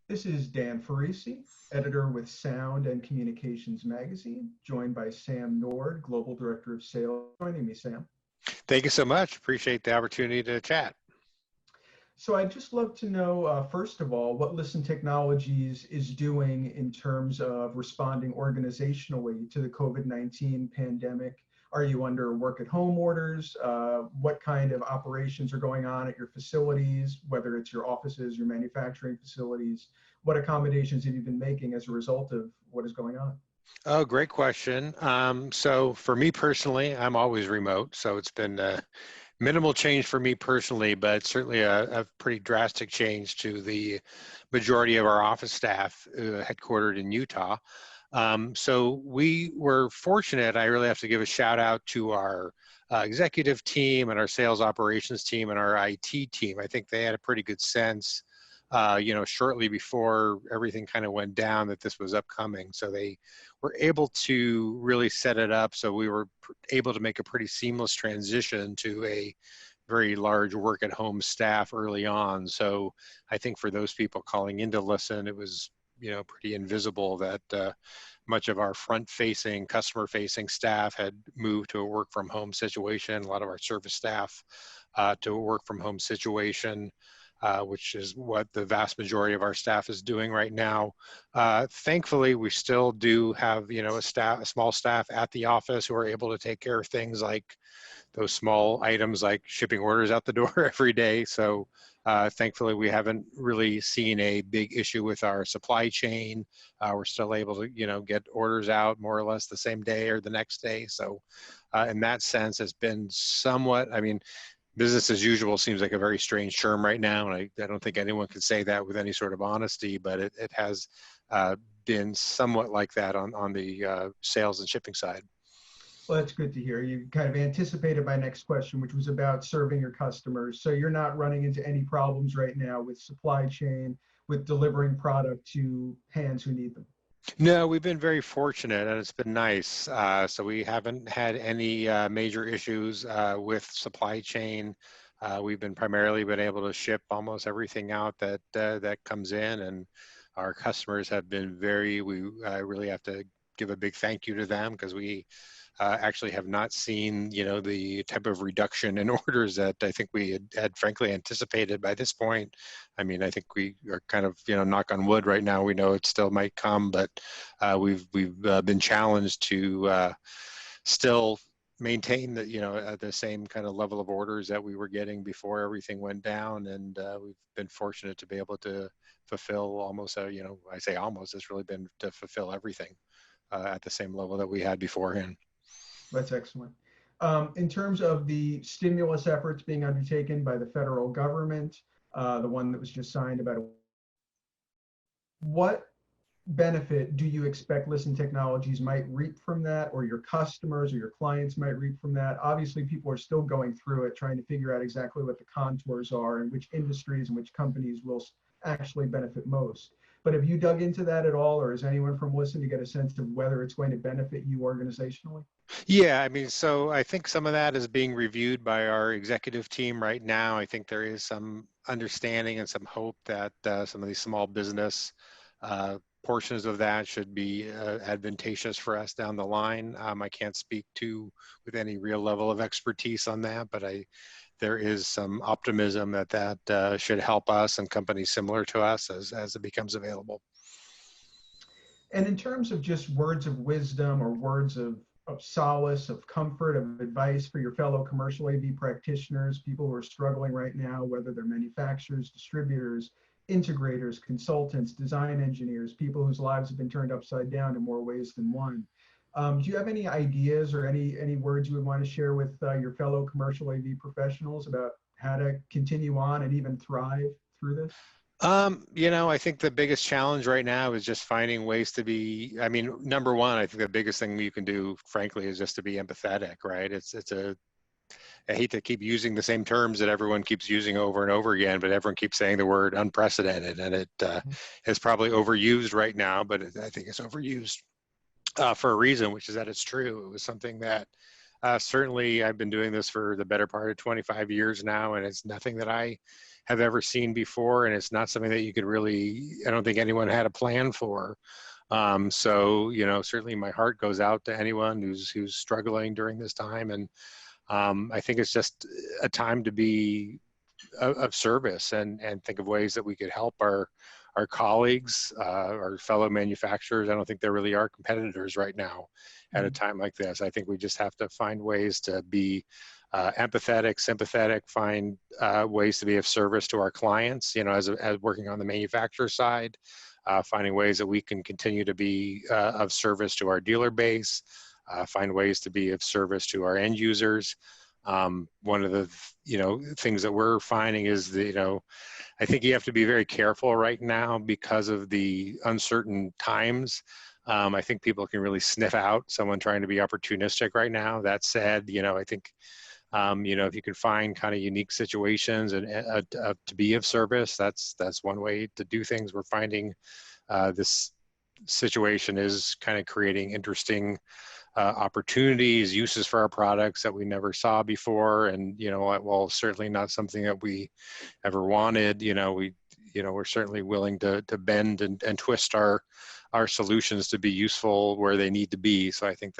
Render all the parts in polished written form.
This is Dan Ferrisi, editor with Sound and Communications Magazine, joined by Sam Nord, Global Director of Sales. Joining me, Sam. Thank you so much. Appreciate the opportunity to chat. So I'd just love to know, first of all, what Listen Technologies is doing in terms of responding organizationally to the COVID-19 pandemic. Are you under work at home orders? What kind of operations are going on at your facilities, whether it's your offices, your manufacturing facilities? What accommodations have you been making as a result of what is going on? Oh, great question. So for me personally, I'm always remote. So it's been minimal change for me personally, but certainly a pretty drastic change to the majority of our office staff headquartered in Utah. So we were fortunate. I really have to give a shout out to our executive team and our sales operations team and our IT team. I think they had a pretty good sense, shortly before everything kind of went down that this was upcoming. So they were able to really set it up. So we were able to make a pretty seamless transition to a very large work at home staff early on. So I think for those people calling in to listen, it was, pretty invisible that much of our front facing, customer facing staff had moved to a work from home situation. A lot of our service staff to a work from home situation. Which is what the vast majority of our staff is doing right now. Thankfully, we still do have, a small staff at the office who are able to take care of things like those small items like shipping orders out the door every day. So thankfully, we haven't really seen a big issue with our supply chain. We're still able to, get orders out more or less the same day or the next day. So in that sense, it's been somewhat, business as usual seems like a very strange term right now, and I don't think anyone can say that with any sort of honesty, but it has been somewhat like that on the sales and shipping side. Well, that's good to hear. You kind of anticipated my next question, which was about serving your customers. So you're not running into any problems right now with supply chain, with delivering product to hands who need them. No, we've been very fortunate, and it's been nice. So we haven't had any major issues with supply chain. We've been primarily been able to ship almost everything out that comes in, and our customers have been very. We really have to give a big thank you to them because we actually have not seen, the type of reduction in orders that I think we had frankly anticipated by this point. I think we are kind of, knock on wood right now. We know it still might come, but we've been challenged to still maintain the same kind of level of orders that we were getting before everything went down. And we've been fortunate to be able to fulfill almost, I say almost, it's really been to fulfill everything at the same level that we had beforehand. That's excellent. In terms of the stimulus efforts being undertaken by the federal government, the one that was just signed about what benefit do you expect Listen Technologies might reap from that, or your customers or your clients might reap from that? Obviously, people are still going through it, trying to figure out exactly what the contours are and which industries and which companies will actually benefit most. But have you dug into that at all, or is anyone from Listen to get a sense of whether it's going to benefit you organizationally? Yeah, so I think some of that is being reviewed by our executive team right now. I think there is some understanding and some hope that some of these small business portions of that should be advantageous for us down the line. I can't speak to with any real level of expertise on that, but there is some optimism that should help us and companies similar to us as it becomes available. And in terms of just words of wisdom or words of solace, of comfort, of advice for your fellow commercial AV practitioners, people who are struggling right now, whether they're manufacturers, distributors, integrators, consultants, design engineers, people whose lives have been turned upside down in more ways than one. Do you have any ideas or any words you would want to share with your fellow commercial AV professionals about how to continue on and even thrive through this? I think the biggest challenge right now is just finding ways to be, number one, I think the biggest thing you can do, frankly, is just to be empathetic, right? I hate to keep using the same terms that everyone keeps using over and over again, but everyone keeps saying the word unprecedented, and it is probably overused right now, but I think it's overused for a reason, which is that it's true. It was something that certainly I've been doing this for the better part of 25 years now, and it's nothing that I have ever seen before, and it's not something that you could really, I don't think anyone had a plan for. So, you know, certainly my heart goes out to anyone who's struggling during this time. And I think it's just a time to be of service and think of ways that we could help our colleagues, our fellow manufacturers. I don't think there really are competitors right now at a time like this. I think we just have to find ways to be empathetic, sympathetic, find ways to be of service to our clients, you know, as working on the manufacturer side, finding ways that we can continue to be of service to our dealer base, find ways to be of service to our end users. One of the, you know, things that we're finding is that, you know, I think you have to be very careful right now because of the uncertain times. I think people can really sniff out someone trying to be opportunistic right now. That said, you know, I think, you know, if you can find kind of unique situations and to be of service, that's one way to do things. We're finding this situation is kind of creating interesting opportunities, uses for our products that we never saw before. And, you know, well, certainly not something that we ever wanted. You know, we're certainly willing to bend and twist our solutions to be useful where they need to be. So I think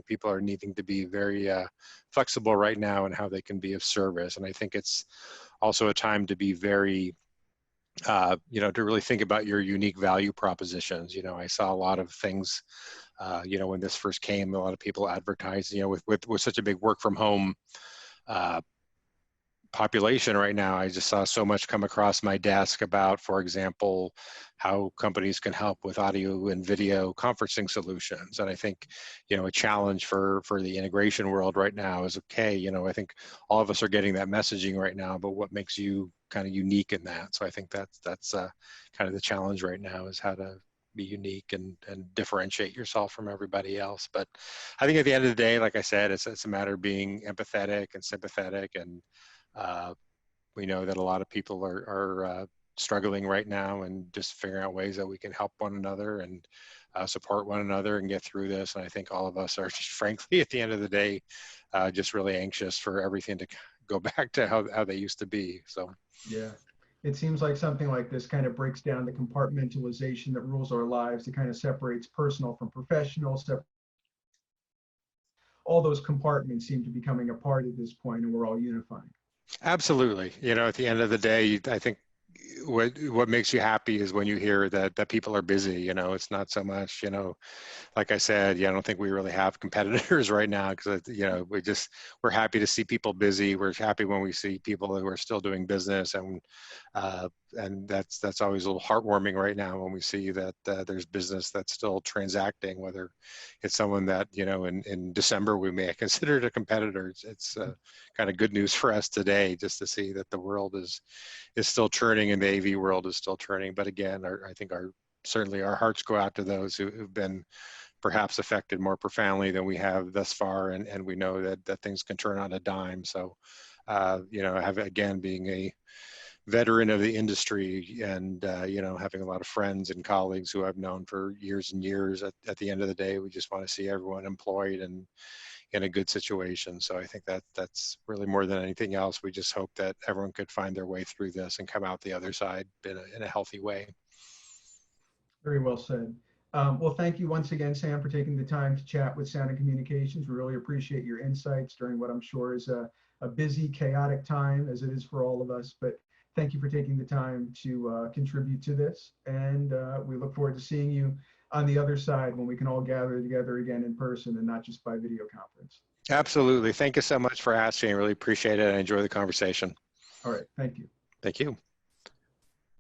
people are needing to be very flexible right now in how they can be of service. And I think it's also a time to be very, you know, to really think about your unique value propositions. You know, I saw a lot of things, you know, when this first came, a lot of people advertised, you know, with such a big work from home population right now. I just saw so much come across my desk about, for example, how companies can help with audio and video conferencing solutions. And I think, you know, a challenge for the integration world right now is, okay, you know, I think all of us are getting that messaging right now, but what makes you kind of unique in that? So I think that's kind of the challenge right now, is how to be unique and differentiate yourself from everybody else. But I think at the end of the day, like I said, it's a matter of being empathetic and sympathetic. And we know that a lot of people are struggling right now, and just figuring out ways that we can help one another and support one another and get through this. And I think all of us are just, frankly, at the end of the day, just really anxious for everything to go back to how they used to be. So Yeah. It seems like something like this kind of breaks down the compartmentalization that rules our lives. It kind of separates personal from professional. All those compartments seem to be coming apart at this point, and we're all unifying. absolutely. You know, at the end of the day, I think what makes you happy is when you hear that people are busy. You know, it's not so much, you know, like I said, yeah, I don't think we really have competitors right now, because, you know, we're happy to see people busy. We're happy when we see people who are still doing business, and that's always a little heartwarming right now when we see that there's business that's still transacting, whether it's someone that, you know, in December we may have considered a competitor. It's kind of good news for us today, just to see that the world is still churning and the AV world is still churning. But again, I think certainly our hearts go out to those who've been perhaps affected more profoundly than we have thus far, and we know that things can turn on a dime. So, you know, again, being a veteran of the industry, and you know, having a lot of friends and colleagues who I've known for years and years, at the end of the day, we just want to see everyone employed and in a good situation. So I think that's really, more than anything else, we just hope that everyone could find their way through this and come out the other side in a healthy way. Very well said. Well, thank you once again, Sam, for taking the time to chat with Sound and Communications. We really appreciate your insights during what I'm sure is a busy, chaotic time, as it is for all of us. But thank you for taking the time to contribute to this. And we look forward to seeing you on the other side when we can all gather together again in person and not just by video conference. Absolutely. Thank you so much for asking. I really appreciate it. I enjoy the conversation. All right. Thank you. Thank you.